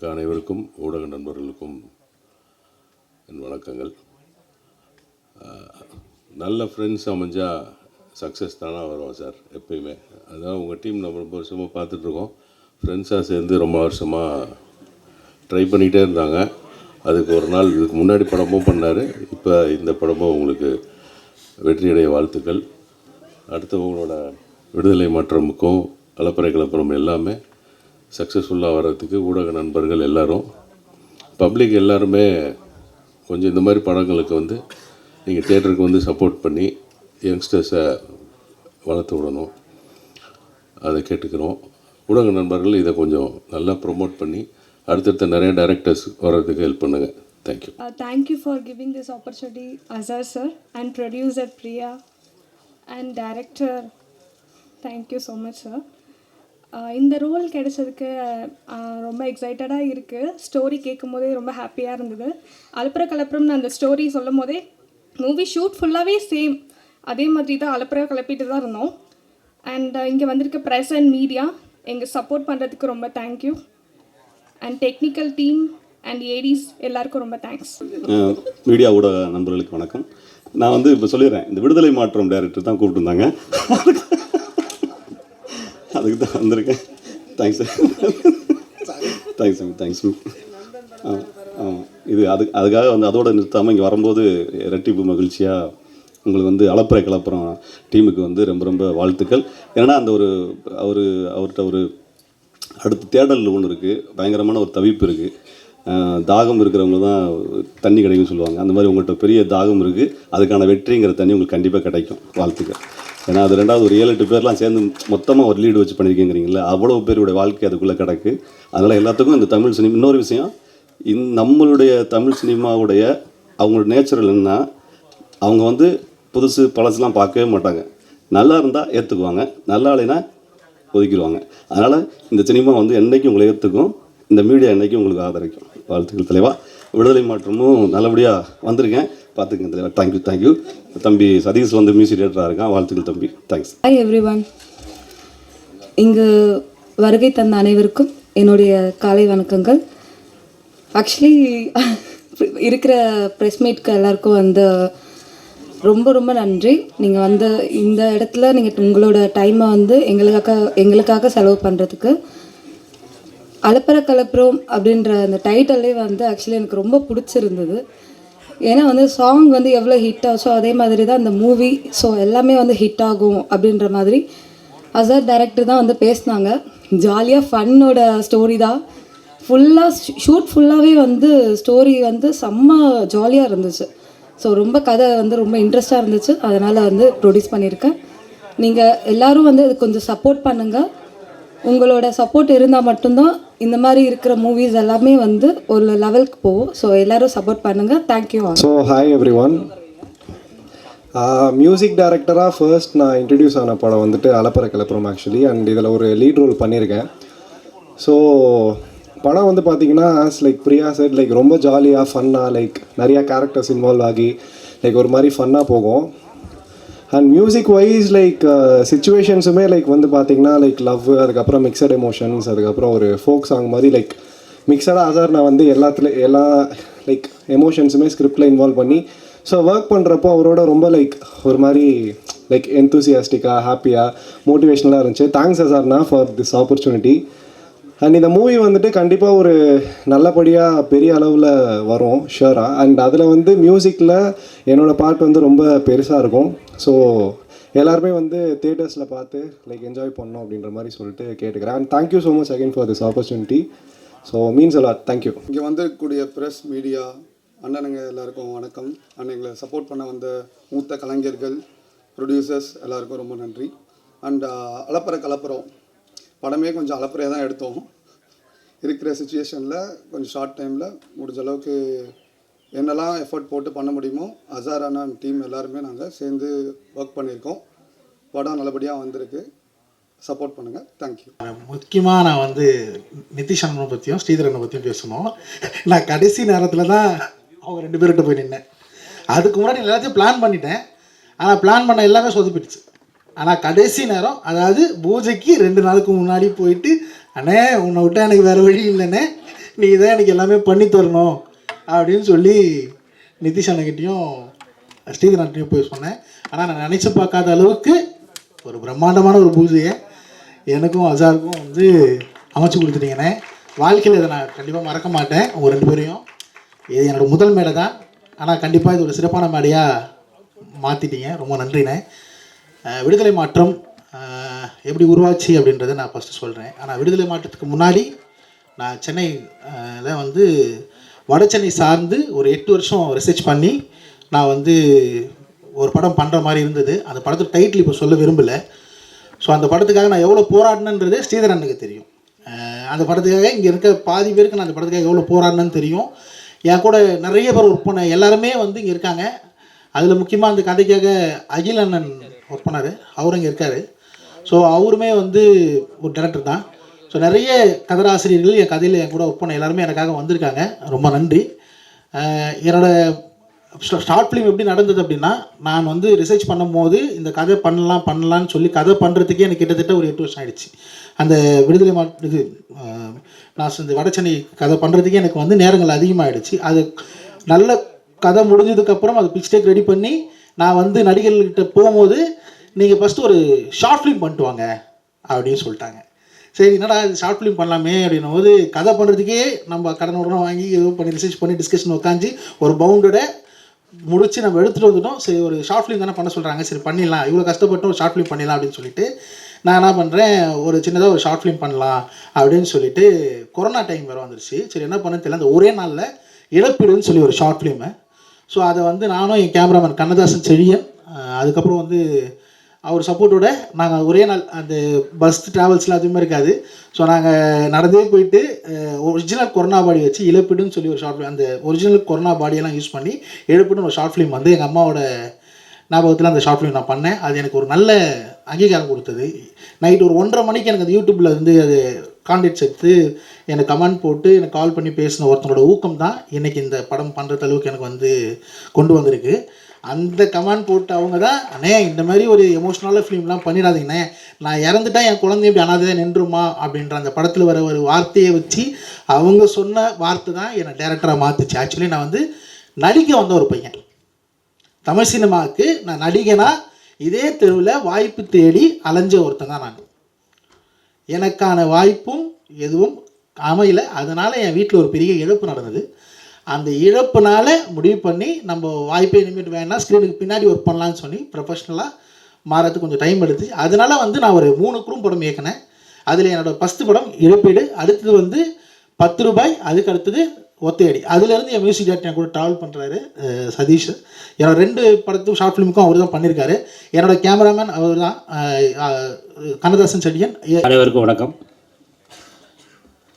வந்திருக்க அனைவருக்கும் ஊடக நண்பர்களுக்கும் என் வணக்கங்கள். நல்ல ஃப்ரெண்ட்ஸ் அமைஞ்சால் சக்ஸஸ் தானே வரும் சார் எப்பயுமே. அதான் உங்கள் டீம் நம்ம ரொம்ப வருஷமாக பார்த்துட்ருக்கோம். ஃப்ரெண்ட்ஸாக சேர்ந்து ரொம்ப வருஷமாக ட்ரை பண்ணிகிட்டே இருந்தாங்க. அதுக்கு ஒரு நாள் இதுக்கு முன்னாடி படமும் பண்ணார். இப்போ இந்த படமும் உங்களுக்கு வெற்றியடைய வாழ்த்துக்கள். அடுத்து உங்களோட விடுதலை மாற்றமுக்கும் அலப்பறை கலப்பரம் எல்லாமே சக்ஸஸ்ஃபுல்லாக வர்றதுக்கு ஊடக நண்பர்கள் எல்லோரும், பப்ளிக் எல்லாருமே கொஞ்சம் இந்த மாதிரி படங்களுக்கு வந்து நீங்கள் தியேட்டருக்கு வந்து சப்போர்ட் பண்ணி யங்ஸ்டர்ஸை வளர்த்து விடணும். அதை கேட்டுக்கிறோம். ஊடக நண்பர்கள் இதை கொஞ்சம் நல்லா ப்ரொமோட் பண்ணி அடுத்தடுத்த நிறைய டைரக்டர்ஸ் வர்றதுக்கு ஹெல்ப் பண்ணுங்கள். Thank you. Thank you for giving this opportunity, Azhar sir, and producer Priya, and director. Thank you so much sir. இந்த ரோல் கிடைச்சதுக்கு ரொம்ப எக்ஸைட்டடாக இருக்குது. ஸ்டோரி கேட்கும் போதே ரொம்ப ஹாப்பியாக இருந்தது. அலப்புற கலப்புறம்னு அந்த ஸ்டோரி சொல்லும் போதே மூவி ஷூட் ஃபுல்லாகவே சேம் அதே மாதிரி தான் அலப்புற கலப்பிட்டு தான் இருந்தோம். அண்ட் இங்கே வந்திருக்க ப்ரெஸ் அண்ட் மீடியா எங்கள் சப்போர்ட் பண்ணுறதுக்கு ரொம்ப thank you. And technical team and ADs எல்லாருக்கும் ரொம்ப தேங்க்ஸ். மீடியா ஊடக நண்பர்களுக்கு வணக்கம். நான் வந்து இப்போ சொல்லிடுறேன், இந்த விடுதலை மாற்றம் டைரக்டர் தான் கூப்பிட்டுருந்தாங்க, அதுக்கு தான் வந்திருக்கேன். Thanks thanks thanks. ஆமாம், இது அதுக்காக வந்து அதோடு நிறுத்தாமல் இங்கே வரும்போது இரட்டிப்பு மகிழ்ச்சியாக உங்களுக்கு வந்து அலப்பறை கலப்புறம் டீமுக்கு வந்து ரொம்ப ரொம்ப வாழ்த்துக்கள். ஏன்னா அந்த அவர்கிட்ட ஒரு அடுத்த தேடல் ஒன்று இருக்குது, பயங்கரமான ஒரு தவிப்பு இருக்குது. தாகம் இருக்கிறவங்க தான் தண்ணி கிடைக்கும்னு சொல்லுவாங்க. அந்த மாதிரி உங்கள்கிட்ட பெரிய தாகம் இருக்குது. அதுக்கான வெற்றிங்கிற தண்ணி உங்களுக்கு கண்டிப்பாக கிடைக்கும். வாழ்த்துக்கள். ஏன்னா அது ரெண்டாவது ஒரு 7-8 பேர்லாம் சேர்ந்து மொத்தமாக ஒரு லீடு வச்சு பண்ணியிருக்கீங்கிறீங்களா, அவ்வளோ பேருடைய வாழ்க்கை அதுக்குள்ளே கிடக்கு. அதனால் எல்லாத்துக்கும் இந்த தமிழ் சினிமா, இன்னொரு விஷயம், நம்மளுடைய தமிழ் சினிமாவுடைய அவங்களோட நேச்சுரல் என்ன, அவங்க வந்து புதுசு பழசுலாம் பார்க்கவே மாட்டாங்க. நல்லா இருந்தால் ஏற்றுக்குவாங்க, நல்லா இல்லைன்னா ஒதுக்கிடுவாங்க. அதனால் இந்த சினிமா வந்து என்றைக்கும் உங்களை ஏற்றுக்கும், இந்த மீடியா என்றைக்கும் உங்களுக்கு ஆதரிக்கும். வாழ்த்துக்கள் தலைவா. விடுதலை மாற்றமும் நல்லபடியாக வந்திருக்கேன், பார்த்துக்கங்க தலைவா. தேங்க்யூ. தம்பி சதீஷ் வந்து மியூசிக் டேரக்டராக இருக்கான். வாழ்த்துக்கள் தம்பி. தேங்க்ஸ். Hi everyone. இங்கு வருகை தந்த அனைவருக்கும் என்னுடைய காலை வணக்கங்கள். ஆக்சுவலி இருக்கிற ப்ரெஸ் மீட்க்கு எல்லாருக்கும் வந்து ரொம்ப ரொம்ப நன்றி. நீங்கள் வந்து இந்த இடத்துல நீங்கள் உங்களோட டைமை வந்து எங்களுக்காக செலவு பண்ணுறதுக்கு. அலப்பற கலப்புறம் அப்படின்ற அந்த டைட்டிலே வந்து ஆக்சுவலி எனக்கு ரொம்ப பிடிச்சிருந்தது. ஏன்னா வந்து சாங் வந்து எவ்வளோ ஹிட் ஆச்சோ அதே மாதிரி தான் அந்த மூவி, ஸோ எல்லாமே வந்து ஹிட் ஆகும் அப்படின்ற மாதிரி அசர் டைரக்டர் தான் வந்து பேசினாங்க. ஜாலியாக ஃபன்னோட ஸ்டோரி தான் ஃபுல்லாக, ஷூட் ஃபுல்லாகவே வந்து ஸ்டோரி வந்து செம்ம ஜாலியாக இருந்துச்சு. ஸோ ரொம்ப கதை வந்து ரொம்ப இன்ட்ரெஸ்டாக இருந்துச்சு. அதனால் வந்து ப்ரொடியூஸ் பண்ணியிருக்கேன். நீங்கள் எல்லோரும் வந்து அது கொஞ்சம் சப்போர்ட் பண்ணுங்கள். உங்களோட சப்போர்ட் இருந்தால் மட்டும்தான் இந்த மாதிரி இருக்கிற மூவிஸ் எல்லாமே வந்து ஒரு லெவலுக்கு போகும். ஸோ எல்லோரும் சப்போர்ட் பண்ணுங்கள். Thank you. So hi every one. Music டைரக்டராக ஃபர்ஸ்ட் நான் இன்ட்ரடியூஸ் ஆன படம் வந்துட்டு அலப்பறை கலப்புறம் ஆக்சுவலி. அண்ட் இதில் ஒரு லீட் ரோல் பண்ணியிருக்கேன். ஸோ படம் வந்து பார்த்திங்கன்னா லைக் பிரியா செட், லைக் ரொம்ப ஜாலியாக ஃபன்னாக, லைக் நிறையா கேரக்டர்ஸ் இன்வால்வ் ஆகி லைக் ஒரு மாதிரி ஃபன்னாக போகும். அண்ட் மியூசிக் வைஸ் லைக் சிச்சுவேஷன்ஸுமே லைக் வந்து பார்த்திங்கன்னா லைக் லவ், அதுக்கப்புறம் மிக்சட் எமோஷன்ஸ், அதுக்கப்புறம் ஒரு ஃபோக் சாங் மாதிரி லைக் மிக்சடாக அசார் நான் வந்து எல்லா லைக் எமோஷன்ஸுமே ஸ்கிரிப்டில் இன்வால்வ் பண்ணி ஸோ ஒர்க் பண்ணுறப்போ அவரோட ரொம்ப லைக் ஒரு மாதிரி லைக் என்தூசியாஸ்டிக்காக, ஹாப்பியாக, மோட்டிவேஷ்னலாக இருந்துச்சு. தேங்க்ஸ் அசார்னா ஃபார் திஸ் ஆப்பர்ச்சுனிட்டி. அண்ட் இந்த மூவி வந்துட்டு கண்டிப்பாக ஒரு நல்லபடியாக பெரிய அளவில் வரும் ஷுவராக. அண்ட் அதில் வந்து மியூசிக்கில் என்னோடய பார்ட் வந்து ரொம்ப பெருசாக இருக்கும். ஸோ எல்லாருமே வந்து தியேட்டர்ஸில் பார்த்து லைக் என்ஜாய் பண்ணோம் அப்படின்ற மாதிரி சொல்லிட்டு கேட்டுக்கிறேன். And thank you so much again for this opportunity. So means a lot. Thank you. இங்கே வந்திருக்கக்கூடிய ப்ரெஸ் மீடியா அண்ணனுங்க எல்லாருக்கும் வணக்கம். அண்ணங்களை சப்போர்ட் பண்ண வந்த மூத்த கலைஞர்கள், ப்ரொடியூசர்ஸ் எல்லாருக்கும் ரொம்ப நன்றி. அண்ட் அலப்பறை கலப்புறம் படமே கொஞ்சம் அலப்பறையாக தான் எடுத்தோம். இருக்கிற சுச்சுவேஷனில் கொஞ்சம் ஷார்ட் டைமில் முடிஞ்ச அளவுக்கு என்னெல்லாம் எஃபர்ட் போட்டு பண்ண முடியுமோ அசார் அண்ணா டீம் எல்லாருமே நாங்கள் சேர்ந்து ஒர்க் பண்ணியிருக்கோம். படம் நல்லபடியாக வந்திருக்கு. சப்போர்ட் பண்ணுங்கள். தேங்க்யூ. முக்கியமாக நான் வந்து நிதிஷ் அண்ணனை பற்றியும் ஸ்ரீதரனை பற்றியும் பேசணும். நான் கடைசி நேரத்தில் தான் அவங்க 2 பேர்கிட்ட போய் நின்னேன். அதுக்கு முன்னாடி எல்லாத்தையும் பிளான் பண்ணிட்டேன். ஆனால் பிளான் பண்ண எல்லாமே சொதப்பிடுச்சு. ஆனால் கடைசி நேரம், அதாவது பூஜைக்கு 2 நாளுக்கு முன்னாடி போயிட்டு, அண்ணே உன்னை விட்டால் எனக்கு வேறு வழி இல்லைண்ணே, நீ தான் எனக்கு எல்லாமே பண்ணி தரணும் அப்படின்னு சொல்லி நிதிஷ் அண்ணகிட்டையும் ஸ்ரீதர் அண்ணன்ட்டையும் போய் சொன்னேன். ஆனால் நான் நினச்சி பார்க்காத அளவுக்கு ஒரு பிரம்மாண்டமான ஒரு பூஜையை எனக்கும் அசாருக்கும் வந்து அமைச்சு கொடுத்துட்டீங்கண்ணே. வாழ்க்கையில் இதை நான் கண்டிப்பாக மறக்க மாட்டேன். உங்கள் 2 பேரையும் இது என்னோடய முதல் மேடை தான், ஆனால் கண்டிப்பாக இது ஒரு சிறப்பான மேடையாக மாற்றிட்டீங்க. ரொம்ப நன்றிண்ணே. விடுதலை மாற்றம் எப்படி உருவாச்சு அப்படின்றத நான் ஃபஸ்ட்டு சொல்கிறேன். ஆனால் விடுதலை மாற்றத்துக்கு முன்னாடி நான் சென்னையில் வந்து வட சென்னை சார்ந்து ஒரு 8 வருஷம் ரிசர்ச் பண்ணி நான் வந்து ஒரு படம் பண்ணுற மாதிரி இருந்தது. அந்த படத்துக்கு டைட்டில் இப்போ சொல்ல விரும்பலை. ஸோ அந்த படத்துக்காக நான் எவ்வளோ போராடினன்றது ஸ்ரீதர் அண்ணனுக்கு தெரியும். அந்த படத்துக்காக இங்கே இருக்க பாதி பேருக்கு நான் அந்த படத்துக்காக எவ்வளோ போராடினேன்னு தெரியும். என் கூட நிறைய பேர் ஒர்க் பண்ண எல்லாருமே வந்து இங்கே இருக்காங்க. அதில் முக்கியமாக அந்த கதைக்காக அகில் அண்ணன் ஒர்க் பண்ணார், அவர் இங்கே இருக்கார். ஸோ அவருமே வந்து ஒரு டேரக்டர் தான். ஸோ நிறைய கதராசிரியர்கள் என் கதையில் என் கூட ஒர்க் பண்ண எல்லாருமே எனக்காக வந்திருக்காங்க. ரொம்ப நன்றி. என்னோடய ஷார்ட் ஃபிலிம் எப்படி நடந்தது அப்படின்னா, நான் வந்து ரிசர்ச் பண்ணும்போது இந்த கதை பண்ணலான்னு சொல்லி கதை பண்ணுறதுக்கே எனக்கு கிட்டத்தட்ட ஒரு 8 வருஷம் ஆகிடுச்சு. அந்த விடுதலை இது நான் இந்த வட சென்னை கதை பண்ணுறதுக்கே எனக்கு வந்து நேரங்கள் அதிகமாகிடுச்சு. அது நல்ல கதை முடிஞ்சதுக்கப்புறம் அது பிச் டேக் ரெடி பண்ணி நான் வந்து நடிகர்கள்கிட்ட போகும்போது, நீங்கள் ஃபஸ்ட்டு ஒரு ஷார்ட் ஃபிலிம் பண்ணிட்டு வாங்க அப்படின்னு சொல்லிட்டாங்க. சரி, என்னடா இது ஷார்ட் ஃபிலிம் பண்ணலாமே அப்படின்னும் போது, கதை பண்ணுறதுக்கே நம்ம கடன் உடனே வாங்கி எதுவும் பண்ணி ரிசர்ச் பண்ணி டிஸ்கஷன் உட்காந்து ஒரு பவுண்டோட முடிச்சு நம்ம எடுத்துகிட்டு வந்துட்டோம். சரி, ஒரு ஷார்ட் ஃபிலிம் தானே பண்ண சொல்கிறாங்க, சரி பண்ணிடலாம், இவ்வளோ கஷ்டப்பட்டு ஒரு ஷார்ட் ஃபிலிம் பண்ணிடலாம் அப்படின்னு சொல்லிட்டு நான் என்ன பண்ணுறேன், ஒரு சின்னதாக ஒரு ஷார்ட் ஃபிலிம் பண்ணலாம் அப்படின்னு சொல்லிட்டு கொரோனா டைம் வேறு வந்துருச்சு. சரி, என்ன பண்ண தெரியல, அந்த ஒரே நாளில் இழப்பீடுன்னு சொல்லி ஒரு ஷார்ட் ஃபிலிமு. ஸோ அதை வந்து நானும் என் கேமராமேன் கண்ணதாசன் செழியன், அதுக்கப்புறம் வந்து அவர் சப்போர்ட்டோட நாங்கள் ஒரே நாள் அந்த பஸ் ட்ராவல்ஸ்லாம் எதுவுமே இருக்காது. ஸோ நாங்கள் நடந்தே போயிட்டு ஒரிஜினல் கொரோனா பாடி வச்சு இழப்பீடுன்னு சொல்லி ஒரு ஷார்ட் ஃபிலிம், அந்த ஒரிஜினல் கொரோனா பாடியெல்லாம் யூஸ் பண்ணி இழப்பீடுன்னு ஒரு ஷார்ட் ஃபிலிம் வந்து எங்கள் அம்மாவோட ஞாபகத்தில் அந்த ஷார்ட் ஃபிலிம் நான் பண்ணேன். அது எனக்கு ஒரு நல்ல அங்கீகாரம் கொடுத்தது. நைட் ஒரு 1:30 மணிக்கு எனக்கு அந்த யூடியூப்பில் வந்து அது கான்டெக்ட்ஸ் எடுத்து எனக்கு கமெண்ட் போட்டு எனக்கு கால் பண்ணி பேசின ஒருத்தனோட ஊக்கம் தான் இன்றைக்கி இந்த படம் பண்ணுற அளவுக்கு எனக்கு வந்து கொண்டு வந்திருக்கு. அந்த கமெண்ட் போட்டு அவங்க தான், அண்ணே இந்த மாதிரி ஒரு எமோஷ்னலான ஃபிலிம்லாம் பண்ணிடாதீங்கண்ணே, நான் இறந்துட்டா என் குழந்தை இப்படி அனாதையாக நின்றுமா அப்படின்ற அந்த படத்தில் வர ஒரு வார்த்தையை வச்சு அவங்க சொன்ன வார்த்தை தான் என்னை டேரக்டராக மாற்றுச்சு. ஆக்சுவலி நான் வந்து நடிக்க வந்த ஒரு பையன், தமிழ் சினிமாவுக்கு நான் நடிகனா இதே தெருவில் வாய்ப்பு தேடி அலைஞ்ச ஒருத்தன் தான் நான். எனக்கான வாய்ப்பும் எதுவும் அமையலை. அதனால் என் வீட்டில் ஒரு பெரிய இழப்பு நடந்தது. அந்த இழப்புனால முடிவு பண்ணி நம்ம வாய்ப்பை இனிமேட்டு வேணாம், ஸ்க்ரீனுக்கு பின்னாடி ஒர்க் பண்ணலான்னு சொல்லி ப்ரொஃபஷ்னலாக மாறதுக்கு கொஞ்சம் டைம் எடுத்துச்சு. அதனால் வந்து நான் ஒரு 3 குறும் படம் இயக்கினேன். அதில் என்னோடய ஃபஸ்ட்டு படம் இழப்பீடு, அடுத்தது வந்து 10 ரூபாய், அதுக்கு அடுத்தது ஒத்தையடி. அதுலேருந்து என் மியூசிக் டேரக்டர் கூட ட்ராவல் பண்ணுறாரு சதீஷ். என்னோட 2 படத்துக்கும் ஷார்ட் ஃபிலிமுக்கும் அவர் தான் பண்ணியிருக்காரு. என்னோடய கேமராமேன் அவர் தான் கண்ணதாசன் செடியன். அனைவருக்கும் வணக்கம்.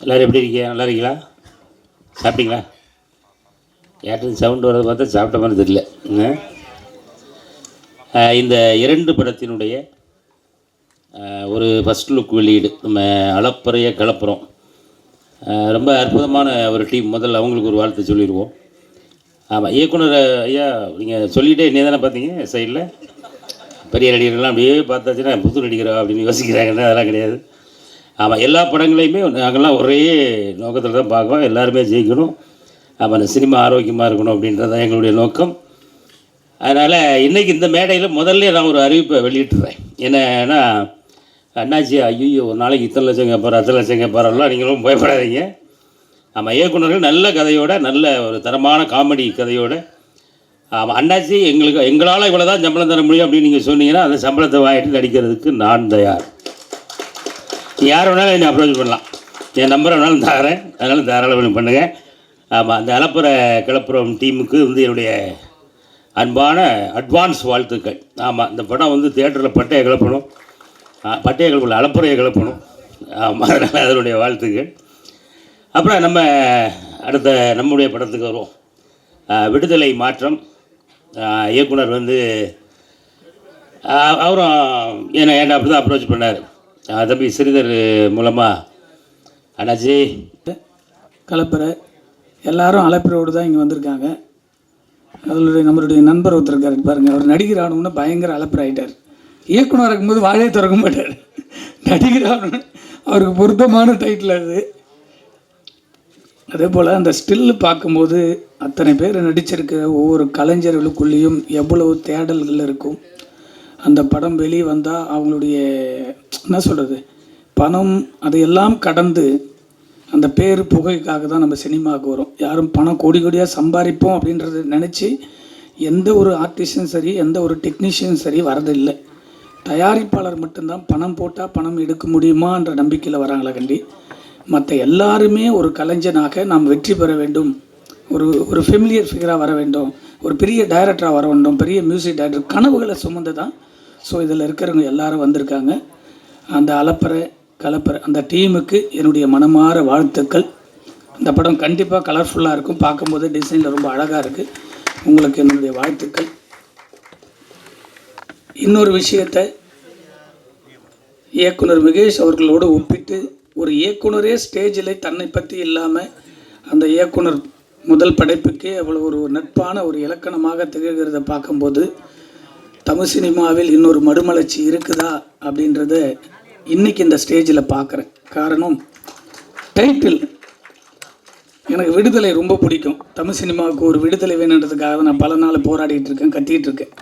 எல்லோரும் எப்படி இருக்கீங்க? நல்லா இருக்கீங்களா? சாப்பிட்டீங்களா? ஏற்றது சவுண்டு வரது பார்த்தா சாப்பிட்ட மாதிரி தெரியல. இந்த 2 படத்தினுடைய ஒரு ஃபஸ்ட் லுக் வெளியீடு நம்ம அளப்பறைய கலப்புறோம். ரொம்ப அற்புதமான ஒரு டீம். முதல்ல அவங்களுக்கு ஒரு வாழ்த்து சொல்லிடுவோம். ஆமாம், இயக்குனர் ஐயா நீங்கள் சொல்லிகிட்டே நீ தானே பார்த்தீங்க சைடில் பெரிய நடிகர்கள்லாம் அப்படியே பார்த்தாச்சுன்னா புது நடிகரா அப்படின்னு யோசிக்கிறாங்கன்னா அதெல்லாம் கிடையாது. ஆமாம், எல்லா படங்களையுமே நாங்கள்லாம் ஒரே நோக்கத்தில் தான் பார்க்குறோம். எல்லாருமே ஜெயிக்கணும், ஆமாம், இந்த சினிமா ஆரோக்கியமாக இருக்கணும் அப்படின்றது தான் எங்களுடைய நோக்கம். அதனால் இன்றைக்கி இந்த மேடையில் முதல்ல நான் ஒரு அறிவிப்பை வெளியிட்டுறேன். என்னன்னா, அண்ணாச்சி ஐயோ ஒரு நாளைக்கு இத்தனை லட்சம் கேட்பார், 10 லட்சம் கேட்பாரெல்லாம் நீங்களும் பயப்படாதீங்க. ஆமாம், இயக்குனர்கள் நல்ல கதையோட, நல்ல ஒரு தரமான காமெடி கதையோட, ஆமாம், அண்ணாச்சி எங்களால் இவ்வளோ தான் சம்பளம் தர முடியும் அப்படின்னு நீங்கள் சொன்னீங்கன்னா அந்த சம்பளத்தை வாங்கிட்டு நடிக்கிறதுக்கு நான் தயார். யார் வேணாலும் என்னை அப்ரோச் பண்ணலாம், என் நம்பரை வேணாலும் தரேன், அதனால் தாராளம் பண்ணுங்கள். ஆமாம், அந்த அளப்புற கிளப்புறம் டீமுக்கு வந்து என்னுடைய அன்பான அட்வான்ஸ் வாழ்த்துக்கள். ஆமாம், இந்த படம் வந்து தியேட்டரில் பட்டையை கிளப்பணும், பட்டையை கிளப்பணும், அளப்புறையை கிளப்பணும். ஆமாம், அதனால் அதனுடைய வாழ்த்துக்கள். அப்புறம் நம்ம அடுத்த நம்முடைய படத்துக்கு வருவோம். விடுதலை மாற்றம். இயக்குனர் வந்து அவரும் என்னை அப்படி தான் அப்ரோச் பண்ணார். தம்பி ஸ்ரீதர் மூலமாக அண்ணாச்சி கலப்பறை எல்லாரும் அலப்பிரோடு தான் இங்கே வந்திருக்காங்க. அதில் நம்மளுடைய நண்பர் ஒருத்தர் இருக்காரு பாருங்கள், அவர் நடிகர் ஆகணும்னா பயங்கர அலப்பறை ஆகிட்டார். இயக்குனர் இருக்கும்போது வாழையை திறக்க மாட்டார். நடிகர் ஆகணும்னு அவருக்கு பொருத்தமான டைட்டில் அது. அதே போல் அந்த ஸ்டில்லு பார்க்கும்போது அத்தனை பேர் நடிச்சிருக்க ஒவ்வொரு கலைஞர்களுக்குள்ளேயும் எவ்வளவு தேடல்கள் இருக்கும். அந்த படம் வெளியே வந்தால் அவங்களுடைய என்ன சொல்கிறது, பணம் அதையெல்லாம் கடந்து அந்த பேர் புகைக்காக தான் நம்ம சினிமாவுக்கு வரும். யாரும் பணம் கோடி கோடியாக சம்பாதிப்போம் அப்படின்றத நினச்சி எந்த ஒரு ஆர்டிஸ்டும் சரி, எந்த ஒரு டெக்னீஷியனும் சரி வரதில்லை. தயாரிப்பாளர் மட்டும்தான் பணம் போட்டால் பணம் எடுக்க முடியுமான்ற நம்பிக்கையில் வராங்களே கண்டி. மற்ற எல்லாருமே ஒரு கலைஞனாக நாம் வெற்றி பெற வேண்டும், ஒரு ஃபெமிலியர் ஃபிகராக வர வேண்டும், ஒரு பெரிய டைரக்டராக வர வேண்டும், பெரிய மியூசிக் டைரக்டர் கனவுகளை சுமந்து தான். ஸோ இதில் இருக்கிறவங்க எல்லாரும் வந்திருக்காங்க. அந்த கலப்பறை அந்த டீமுக்கு என்னுடைய மனமார வாழ்த்துக்கள். இந்த படம் கண்டிப்பாக கலர்ஃபுல்லாக இருக்கும். பார்க்கும்போது டிசைனில் ரொம்ப அழகாக இருக்குது. உங்களுக்கு என்னுடைய வாழ்த்துக்கள். இன்னொரு விஷயத்தை இயக்குனர் முகேஷ் அவர்களோடு ஒப்பிட்டு, ஒரு இயக்குனரே ஸ்டேஜில் தன்னை பற்றி இல்லாமல் அந்த இயக்குனர் முதல் படைப்புக்கே அவ்வளோ ஒரு நட்பான ஒரு இலக்கணமாக திகழ்கிறத பார்க்கும்போது தமிழ் சினிமாவில் இன்னொரு மறுமலர்ச்சி இருக்குதா அப்படின்றத இன்றைக்கி இந்த ஸ்டேஜில் பார்க்குறேன். காரணம் டைட்டில். எனக்கு விடுதலை ரொம்ப பிடிக்கும். தமிழ் சினிமாவுக்கு ஒரு விடுதலை வேணுன்றதுக்காக நான் பல நாள் போராடிட்டு இருக்கேன், கத்திட்டு இருக்கேன்.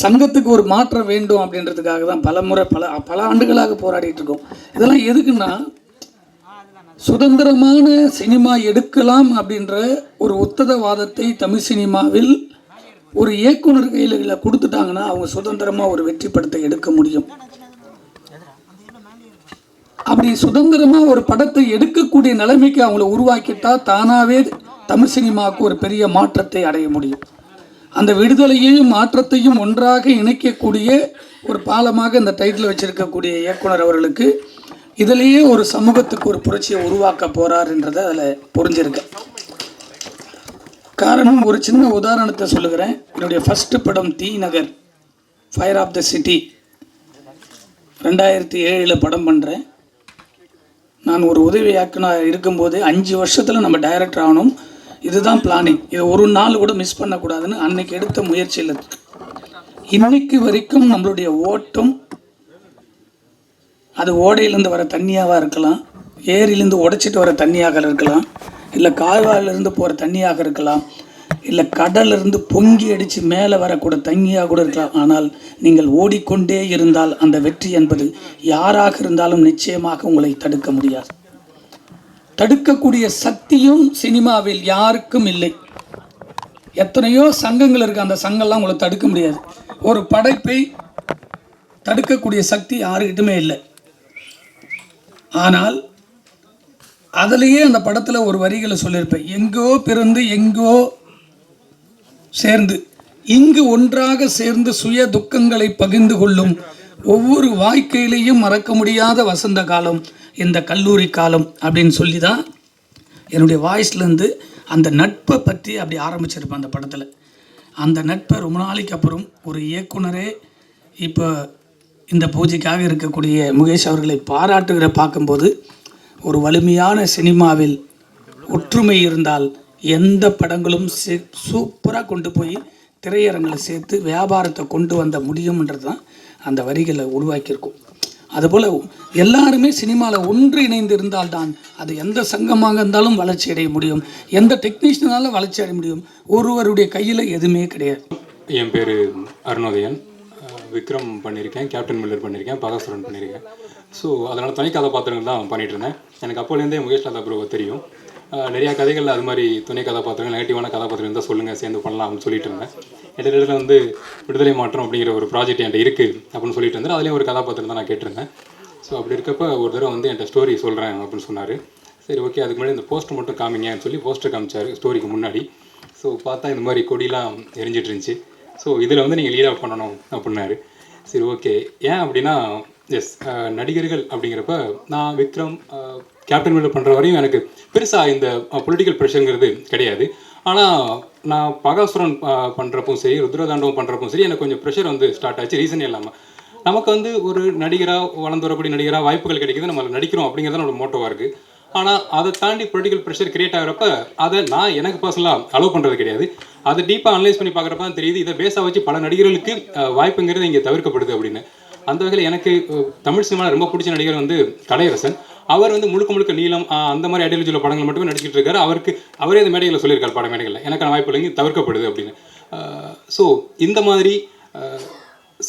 சங்கத்துக்கு ஒரு மாற்றம் வேண்டும் அப்படின்றதுக்காக தான் பல ஆண்டுகளாக போராடிட்டு இருக்கோம். இதெல்லாம் எதுக்குன்னா, சுதந்திரமான சினிமா எடுக்கலாம் அப்படின்ற ஒரு உத்தரவாதத்தை தமிழ் சினிமாவில் ஒரு இயக்குனர் கையில் கொடுத்துட்டாங்கன்னா அவங்க சுதந்திரமாக ஒரு வெற்றி படத்தை எடுக்க முடியும். அப்படி சுதந்திரமாக ஒரு படத்தை எடுக்கக்கூடிய நிலைமைக்கு அவங்கள உருவாக்கிட்டா தானாகவே தமிழ் சினிமாவுக்கு ஒரு பெரிய மாற்றத்தை அடைய முடியும். அந்த விடுதலையையும் மாற்றத்தையும் ஒன்றாக இணைக்கக்கூடிய ஒரு பாலமாக இந்த டைட்டில் வச்சிருக்கக்கூடிய இயக்குனர் அவர்களுக்கு இதிலேயே ஒரு சமூகத்துக்கு ஒரு புரட்சியை உருவாக்க போகிறார் என்றதை அதில் புரிஞ்சிருக்கு. காரணம், ஒரு சின்ன உதாரணத்தை சொல்லுகிறேன். என்னுடைய ஃபஸ்ட்டு படம் தி நகர், ஃபயர் ஆஃப் த சிட்டி, 2007 படம் பண்ணுறேன். நான் ஒரு உதவி இயக்குனர் இருக்கும்போது 5 வருஷத்தில் நம்ம டைரக்டர் ஆகணும், இதுதான் பிளானிங், இதை ஒரு நாள் கூட மிஸ் பண்ணக்கூடாதுன்னு அன்னைக்கு எடுத்த முயற்சியில் இன்னைக்கு வரைக்கும் நம்மளுடைய ஓட்டம் அது ஓடையிலேருந்து வர தண்ணியாக இருக்கலாம், ஏரியிலேருந்து உடைச்சிட்டு வர தண்ணியாக இருக்கலாம், இல்லை கால்வாயிலிருந்து போகிற தண்ணியாக இருக்கலாம், இல்லை கடலிருந்து பொங்கி அடித்து மேலே வரக்கூட தண்ணியாக கூட இருக்கலாம். ஆனால் நீங்கள் ஓடிக்கொண்டே இருந்தால் அந்த வெற்றி என்பது யாராக இருந்தாலும் நிச்சயமாக உங்களை தடுக்க முடியாது. தடுக்கக்கூடிய சக்தியும் சினிமாவில் யாருக்கும் இல்லை. எத்தனையோ சங்கங்கள் இருக்குது, அந்த சங்கம்லாம் உங்களை தடுக்க முடியாது. ஒரு படைப்பை தடுக்கக்கூடிய சக்தி யாருக்கிட்டுமே இல்லை. ஆனால் அதிலேயே அந்த படத்தில் ஒரு வரிகளை சொல்லியிருப்பேன், எங்கோ பிறந்து எங்கோ சேர்ந்து இங்கு ஒன்றாக சேர்ந்து சுய துக்கங்களை பகிர்ந்து கொள்ளும் ஒவ்வொரு வாழ்க்கையிலையும் மறக்க முடியாத வசந்த காலம் இந்த கல்லூரி காலம் அப்படின்னு சொல்லி தான் என்னுடைய வாய்ஸ்லேருந்து அந்த நட்பை பற்றி அப்படி ஆரம்பிச்சிருப்பேன் அந்த படத்தில். அந்த நட்பை ரொம்ப நாளைக்கு அப்புறம் ஒரு இயக்குனரே இப்போ இந்த பூஜைக்காக இருக்கக்கூடிய முகேஷ் அவர்களை பாராட்டுகிற பார்க்கும்போது, ஒரு வலிமையான சினிமாவில் ஒற்றுமை இருந்தால் எந்த படங்களும் சூப்பராக கொண்டு போய் திரையரங்கில் சேர்த்து வியாபாரத்தை கொண்டு வந்த முடியும்ன்றது தான் அந்த வரிகளை உருவாக்கியிருக்கும். அதுபோல் எல்லாருமே சினிமாவில் ஒன்று இணைந்து இருந்தால்தான் அது எந்த சங்கமாக இருந்தாலும் வளர்ச்சி அடைய முடியும், எந்த டெக்னீஷியனாலும் வளர்ச்சி அடைய முடியும். ஒருவருடைய கையில் எதுவுமே கிடையாது. என் பேர் அருணோதயன். விக்ரம் பண்ணியிருக்கேன், கேப்டன் மில்லர் பண்ணியிருக்கேன், பகாசுரன் பண்ணியிருக்கேன். ஸோ அதனால் துணை கதாபாத்திரங்கள் தான் பண்ணிகிட்டு இருந்தேன். எனக்கு அப்போலேருந்தே முகேஷ் லாதா ப்ரோவை தெரியும். நிறையா கதைகளில் அது மாதிரி துணை கதாபாத்திரங்கள், நெகட்டிவான கதாபாத்திரம் இருந்தால் சொல்லுங்கள், சேர்ந்து பண்ணலாம் அப்படின்னு சொல்லிட்டு இருந்தேன். இடையில வந்து விடுதலை மாற்றம் அப்படிங்கிற ஒரு ப்ராஜெக்ட் என்கிட்ட இருக்குது அப்படின்னு சொல்லிட்டு இருந்தேன். அதுலேயும் ஒரு கதாபாத்திரம் தான் நான் கேட்டிருந்தேன். ஸோ அப்படி இருக்கப்போ ஒரு தடவை வந்து என்கிட்ட ஸ்டோரி சொல்கிறேன் அப்படின்னு சொன்னார். சரி ஓகே, அதுக்கு முன்னாடி இந்த போஸ்டர் மட்டும் காமிங்கன்னு சொல்லி போஸ்டர் காமிச்சார் ஸ்டோரிக்கு முன்னாடி. ஸோ பார்த்தா இந்த மாதிரி கொடியெலாம் எரிஞ்சிட்டு இருந்துச்சு. ஸோ இதில் வந்து நீங்கள் லீடாக பண்ணணும் அப்படின்னாரு. சரி ஓகே, ஏன் அப்படின்னா நடிகர்கள் அப்படிங்கிறப்ப நான் விக்ரம் கேப்டன் மில்லர் பண்ணுற வரையும் எனக்கு பெருசாக இந்த பொலிட்டிக்கல் ப்ரெஷருங்கிறது கிடையாது. ஆனால் நான் பகாசுரன் பண்ணுறப்பவும் சரி, ருத்ரதாண்டவம் பண்ணுறப்பவும் சரி, எனக்கு கொஞ்சம் ப்ரெஷர் வந்து ஸ்டார்ட் ஆச்சு. ரீசனே இல்லாமல் நமக்கு வந்து ஒரு நடிகராக வளர்ந்து வரக்கூடிய நடிகராக வாய்ப்புகள் கிடைக்கிது, நம்ம நடிக்கிறோம் அப்படிங்கிறது நம்மளோட மோட்டோவாக இருக்குது. ஆனால் அதை தாண்டி பொலிட்டிக்கல் ப்ரெஷர் கிரியேட் ஆகிறப்ப அதை நான் எனக்கு பர்சனலாக அலோவ் பண்ணுறது கிடையாது. அதை டீப்பாக அனலைஸ் பண்ணி பார்க்குறப்ப தான் தெரியுது, இதை பேஸாக வச்சு பல நடிகர்களுக்கு வாய்ப்புங்கிறது இங்கே தவிர்க்கப்படுது அப்படின்னு. அந்த வகையில் எனக்கு தமிழ் சினிமாவில் ரொம்ப பிடிச்ச நடிகர் வந்து கலையரசன். அவர் வந்து முழுக்க முழுக்க நீளம் அந்த மாதிரி ஐடியாலஜியில் படங்கள் மட்டுமே நடிச்சிட்டு இருக்காரு. அவரே இந்த மேடைகளில் சொல்லியிருக்காரு, பட மேடைகளில் எனக்கான வாய்ப்பு இல்லைங்க தவிர்க்கப்படுது அப்படின்னு. ஸோ இந்த மாதிரி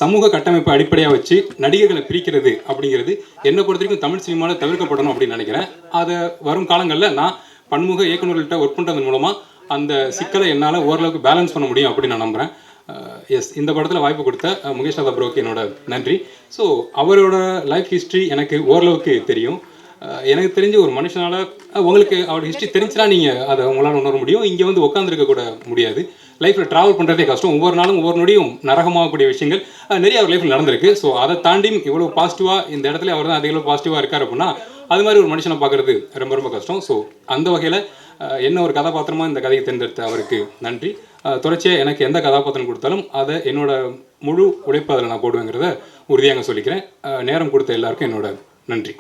சமூக கட்டமைப்பை அடிப்படையாக வச்சு நடிகர்களை பிரிக்கிறது அப்படிங்கிறது என்னை பொறுத்த வரைக்கும் தமிழ் சினிமாவில் தவிர்க்கப்படணும் அப்படின்னு நினைக்கிறேன். அதை வரும் காலங்களில் நான் பன்முக இயக்குநர்கள்ட்ட ஒர்க் பண்ணுறதன் மூலமாக அந்த சிக்கலை என்னால் ஓரளவுக்கு பேலன்ஸ் பண்ண முடியும் அப்படின்னு நான் நம்புகிறேன். எஸ், இந்த படத்தில் வாய்ப்பு கொடுத்த முகேஷ் ராதா ப்ரோக்கு என்னோட நன்றி. ஸோ அவரோட லைஃப் ஹிஸ்ட்ரி எனக்கு ஓரளவுக்கு தெரியும். எனக்கு தெரிஞ்ச ஒரு மனுஷனால் உங்களுக்கு அவரோட ஹிஸ்ட்ரி தெரிஞ்சுன்னா நீங்கள் அதை உங்களால் உணர முடியும். இங்கே வந்து உட்காந்துருக்க கூட முடியாது. லைஃப்பில் ட்ராவல் பண்ணுறதே கஷ்டம். ஒவ்வொரு நாளும் ஒவ்வொரு நொடியும் நரகமாகக்கூடிய விஷயங்கள் நிறைய அவர் லைஃப்பில் நடந்திருக்கு. ஸோ அதை தாண்டி இவ்வளோ பாசிட்டிவாக இந்த இடத்துல அவர் தான் அதிக பாசிட்டிவாக இருக்கார் அப்படின்னா அது மாதிரி ஒரு மனுஷனை பார்க்குறது ரொம்ப ரொம்ப கஷ்டம். ஸோ அந்த வகையில் என்ன ஒரு கதாபாத்திரமாக இந்த கதையை தேர்ந்தெடுத்த அவருக்கு நன்றி. தொடர்ச்சியாக எனக்கு எந்த கதாபாத்திரம் கொடுத்தாலும் அதை என்னோட முழு உழைப்பு அதில் நான் போடுவேங்கிறத உறுதியாக சொல்லிக்கிறேன். நேரம் கொடுத்த எல்லாருக்கும் என்னோட நன்றி.